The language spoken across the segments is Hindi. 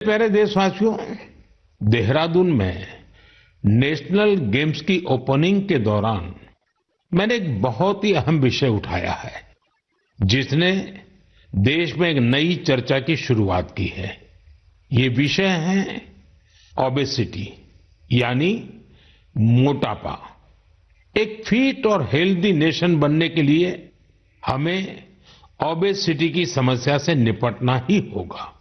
प्यारे देशवासियों, देहरादून में नेशनल गेम्स की ओपनिंग के दौरान मैंने एक बहुत ही अहम विषय उठाया है, जिसने देश में एक नई चर्चा की शुरुआत की है। ये विषय है ओबेसिटी, यानी मोटापा। एक फिट और हेल्दी नेशन बनने के लिए हमें ओबेसिटी की समस्या से निपटना ही होगा।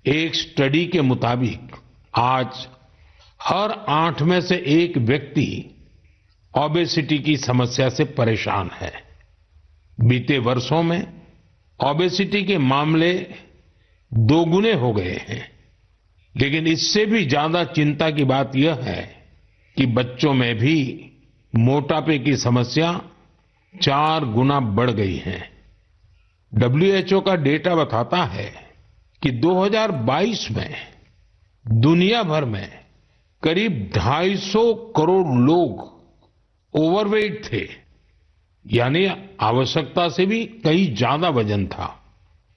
एक स्टडी के मुताबिक आज हर 8 में से एक व्यक्ति ओबेसिटी की समस्या से परेशान है। बीते वर्षों में ओबेसिटी के मामले दोगुने हो गए हैं, लेकिन इससे भी ज्यादा चिंता की बात यह है कि बच्चों में भी मोटापे की समस्या 4 गुना बढ़ गई है। WHO का डेटा बताता है कि 2022 में दुनिया भर में करीब 250 करोड़ लोग ओवरवेट थे, यानी आवश्यकता से भी कहीं ज्यादा वजन था।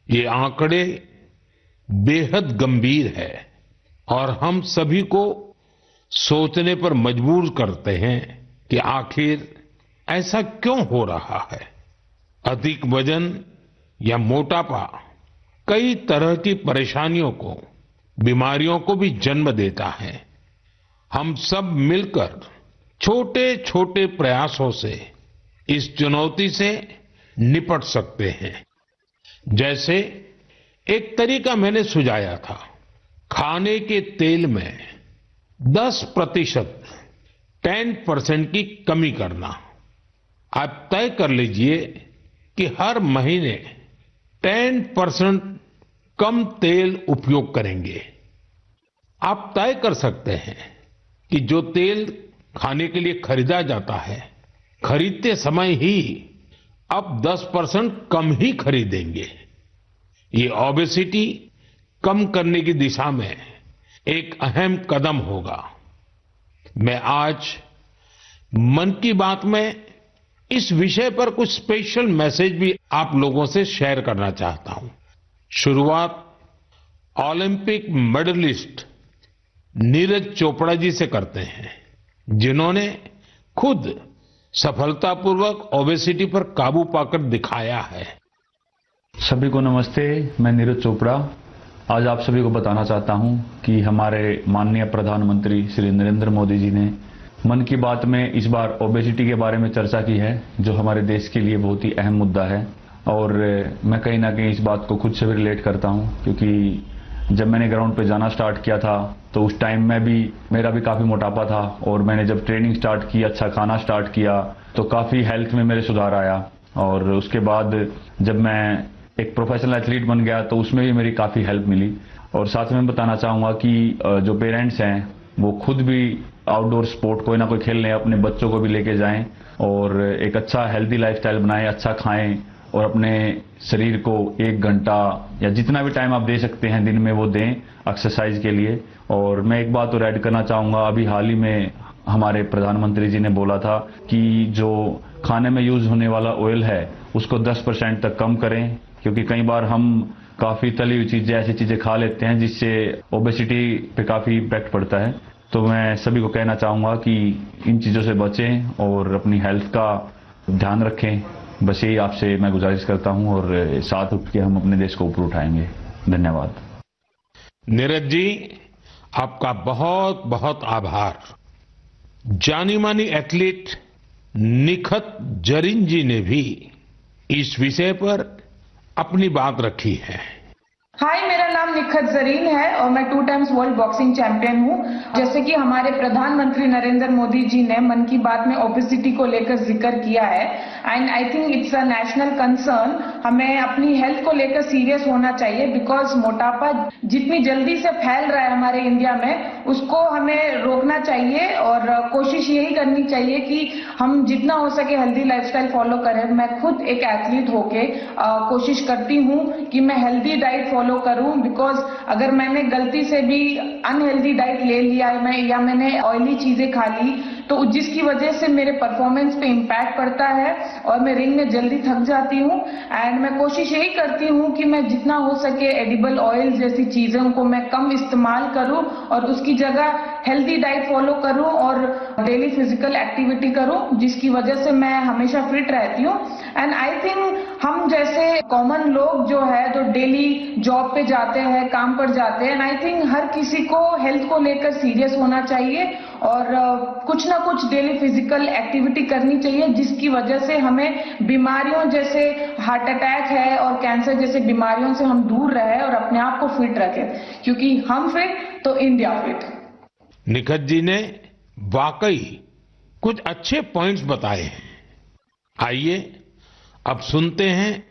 ये आंकड़े बेहद गंभीर है और हम सभी को सोचने पर मजबूर करते हैं कि आखिर ऐसा क्यों हो रहा है। अधिक वजन या मोटापा कई तरह की परेशानियों को, बीमारियों को भी जन्म देता है। हम सब मिलकर छोटे छोटे प्रयासों से इस चुनौती से निपट सकते हैं। जैसे एक तरीका मैंने सुझाया था, खाने के तेल में 10% की कमी करना। आप तय कर लीजिए कि हर महीने 10% कम तेल उपयोग करेंगे। आप तय कर सकते हैं कि जो तेल खाने के लिए खरीदा जाता है, खरीदते समय ही अब 10% कम ही खरीदेंगे। ये ओबेसिटी कम करने की दिशा में एक अहम कदम होगा। मैं आज मन की बात में इस विषय पर कुछ स्पेशल मैसेज भी आप लोगों से शेयर करना चाहता हूं। शुरुआत ओलंपिक मेडलिस्ट नीरज चोपड़ा जी से करते हैं, जिन्होंने खुद सफलतापूर्वक ओबेसिटी पर काबू पाकर दिखाया है। सभी को नमस्ते, मैं नीरज चोपड़ा आज आप सभी को बताना चाहता हूं कि हमारे माननीय प्रधानमंत्री श्री नरेंद्र मोदी जी ने मन की बात में इस बार ओबेसिटी के बारे में चर्चा की है, जो हमारे देश के लिए बहुत ही अहम मुद्दा है। और मैं कहीं ना कहीं इस बात को खुद से भी रिलेट करता हूं, क्योंकि जब मैंने ग्राउंड पे जाना स्टार्ट किया था तो उस टाइम में भी मेरा भी काफ़ी मोटापा था, और मैंने जब ट्रेनिंग स्टार्ट की, अच्छा खाना स्टार्ट किया, तो काफ़ी हेल्थ में मेरे सुधार आया। और उसके बाद जब मैं एक प्रोफेशनल एथलीट बन गया तो उसमें भी मेरी काफ़ी हेल्प मिली। और साथ में बताना चाहूँगा कि जो पेरेंट्स हैं वो खुद भी आउटडोर स्पोर्ट कोई ना कोई खेलने अपने बच्चों को भी लेके जाएं और एक अच्छा हेल्दी लाइफस्टाइल बनाएं, अच्छा खाएं और अपने शरीर को 1 घंटा या जितना भी टाइम आप दे सकते हैं दिन में वो दें एक्सरसाइज के लिए। और मैं एक बात और ऐड करना चाहूँगा, अभी हाल ही में हमारे प्रधानमंत्री जी ने बोला था कि जो खाने में यूज होने वाला ऑयल है उसको 10% तक कम करें, क्योंकि कई बार हम काफ़ी तली हुई चीज़ें, ऐसी चीज़ें खा लेते हैं जिससे ओबेसिटी पे काफ़ी इम्पैक्ट पड़ता है। तो मैं सभी को कहना चाहूँगा कि इन चीज़ों से बचें और अपनी हेल्थ का ध्यान रखें। बस यही आपसे मैं गुजारिश करता हूँ और साथ उठ के हम अपने देश को ऊपर उठाएंगे। धन्यवाद। नीरज जी, आपका बहुत बहुत आभार। जानी मानी एथलीट निखत जरीन जी ने भी इस विषय पर अपनी बात रखी है। हाय, मेरा नाम निखत जरीन है और मैं 2 टाइम्स वर्ल्ड बॉक्सिंग चैंपियन हूँ। जैसे कि हमारे प्रधानमंत्री नरेंद्र मोदी जी ने मन की बात में ओबेसिटी को लेकर जिक्र किया है, and I think it's a national concern. हमें अपनी हेल्थ को लेकर सीरियस होना चाहिए, बिकॉज मोटापा जितनी जल्दी से फैल रहा है हमारे इंडिया में, उसको हमें रोकना चाहिए और कोशिश यही करनी चाहिए कि हम जितना हो सके हेल्दी लाइफस्टाइल फॉलो करें। मैं खुद एक एथलीट होके कोशिश करती हूँ कि मैं हेल्दी डाइट फॉलो करूं, बिकॉज अगर मैंने गलती से भी अनहेल्दी डाइट ले लिया है या मैंने ऑयली चीजें खा ली तो जिसकी वजह से मेरे परफॉर्मेंस पे इम्पैक्ट पड़ता है और मैं रिंग में जल्दी थक जाती हूँ। एंड मैं कोशिश यही करती हूँ कि मैं जितना हो सके एडिबल ऑयल जैसी चीजों को मैं कम इस्तेमाल करूँ और उसकी जगह हेल्दी डाइट फॉलो करूँ और डेली फिजिकल एक्टिविटी करूँ, जिसकी वजह से मैं हमेशा फिट रहती हूँ। एंड आई थिंक हम जैसे कॉमन लोग जो है तो डेली जॉब पे जाते हैं, काम पर जाते हैं, एंड आई थिंक हर किसी को हेल्थ को लेकर सीरियस होना चाहिए और कुछ ना कुछ डेली फिजिकल एक्टिविटी करनी चाहिए, जिसकी वजह से हमें बीमारियों जैसे हार्ट अटैक है और कैंसर जैसे बीमारियों से हम दूर रहे और अपने आप को फिट रखें, क्योंकि हम फिट तो इंडिया फिट। निखत जी ने वाकई कुछ अच्छे पॉइंट्स बताए हैं। आइए अब सुनते हैं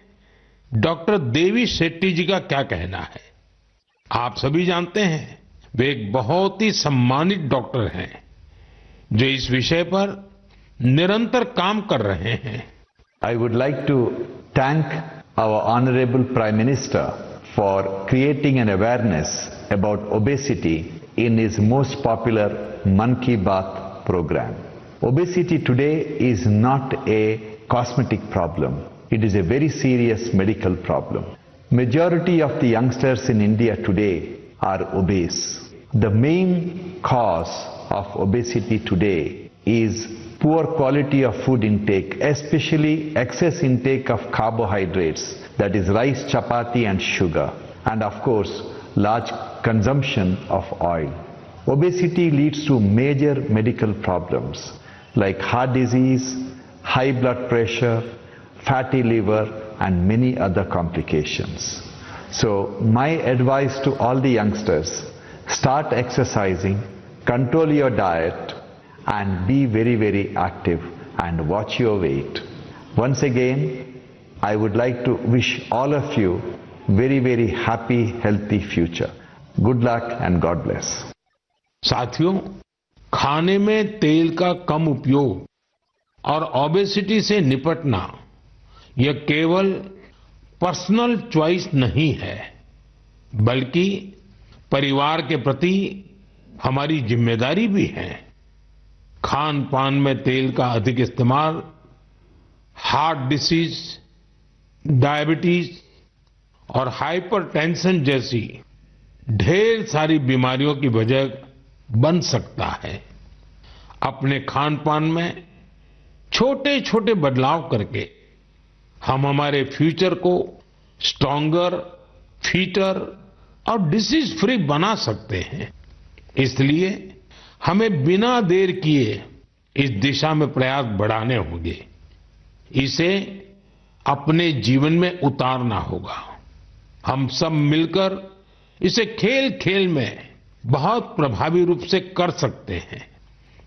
डॉक्टर देवी शेट्टी जी का क्या कहना है। आप सभी जानते हैं वे एक बहुत ही सम्मानित डॉक्टर हैं जो इस विषय पर निरंतर काम कर रहे हैं। I would like to thank our Honorable Prime Minister for creating an awareness about obesity in his most popular Mann Ki Baat program. Obesity today is not a cosmetic problem. It is a very serious medical problem. Majority of the youngsters in India today are obese. The main cause of obesity today is poor quality of food intake, especially excess intake of carbohydrates, that is rice, chapati and sugar, and of course large consumption of oil. Obesity leads to major medical problems like heart disease, high blood pressure, fatty liver and many other complications. So my advice to all the youngsters, start exercising, control your diet and be very, very active and watch your weight. Once again, I would like to wish all of you very, very happy, healthy future. Good luck and God bless. साथियों, खाने में तेल का कम उपयोग और ओबेसिटी से निपटना यह केवल पर्सनल चॉइस नहीं है, बल्कि परिवार के प्रति हमारी जिम्मेदारी भी है। खान पान में तेल का अधिक इस्तेमाल हार्ट डिसीज, डायबिटीज और हाइपरटेंशन जैसी ढेर सारी बीमारियों की वजह बन सकता है। अपने खान पान में छोटे छोटे बदलाव करके हम हमारे फ्यूचर को स्ट्रॉन्गर, फिटर और डिसीज फ्री बना सकते हैं। इसलिए हमें बिना देर किए इस दिशा में प्रयास बढ़ाने होंगे। इसे अपने जीवन में उतारना होगा। हम सब मिलकर इसे खेल खेल में बहुत प्रभावी रूप से कर सकते हैं।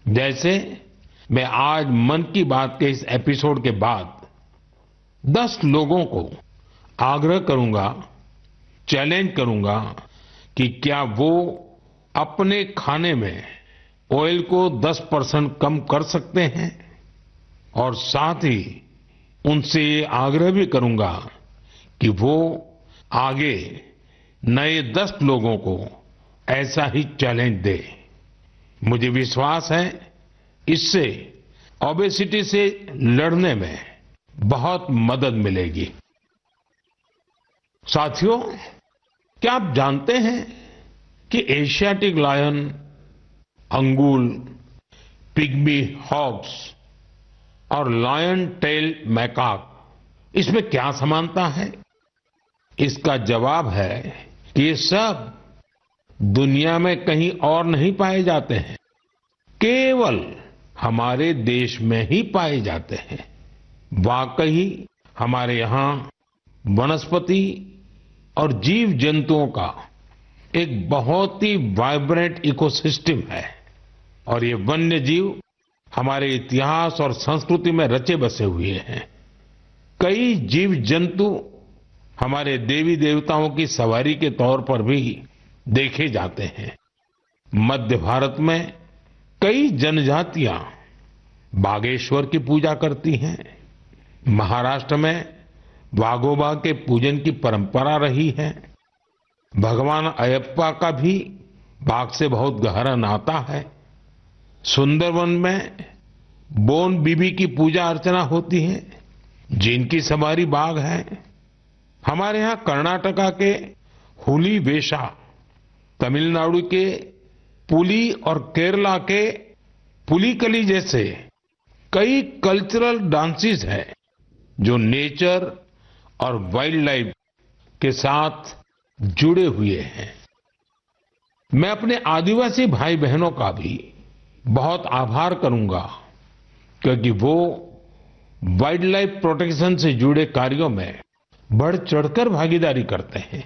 जैसे मैं आज मन की बात के इस एपिसोड के बाद 10 लोगों को आग्रह करूंगा, चैलेंज करूंगा कि क्या वो अपने खाने में ऑयल को 10% कम कर सकते हैं, और साथ ही उनसे ये आग्रह भी करूंगा कि वो आगे नए 10 लोगों को ऐसा ही चैलेंज दे। मुझे विश्वास है इससे ओबेसिटी से लड़ने में बहुत मदद मिलेगी। साथियों, क्या आप जानते हैं कि Asiatic lion, Angul, pygmy hogs और लायन टेल मैकाक, इसमें क्या समानता है? इसका जवाब है कि ये सब दुनिया में कहीं और नहीं पाए जाते हैं, केवल हमारे देश में ही पाए जाते हैं। वाकई हमारे यहाँ वनस्पति और जीव जंतुओं का एक बहुत ही वाइब्रेंट इकोसिस्टम है, और ये वन्य जीव हमारे इतिहास और संस्कृति में रचे बसे हुए हैं। कई जीव जंतु हमारे देवी देवताओं की सवारी के तौर पर भी देखे जाते हैं। मध्य भारत में कई जनजातियां बागेश्वर की पूजा करती हैं। महाराष्ट्र में वाघोबा के पूजन की परंपरा रही है। भगवान अयप्पा का भी बाघ से बहुत गहरा नाता है। सुंदरवन में बोन बीबी की पूजा अर्चना होती है, जिनकी सवारी बाग है। हमारे यहाँ कर्नाटका के हुली वेशा, तमिलनाडु के पुली और केरला के पुलिकली जैसे कई कल्चरल डांसेस हैं जो नेचर और वाइल्ड लाइफ के साथ जुड़े हुए हैं। मैं अपने आदिवासी भाई बहनों का भी बहुत आभार करूंगा, क्योंकि वो वाइल्ड लाइफ प्रोटेक्शन से जुड़े कार्यों में बढ़ चढ़कर भागीदारी करते हैं।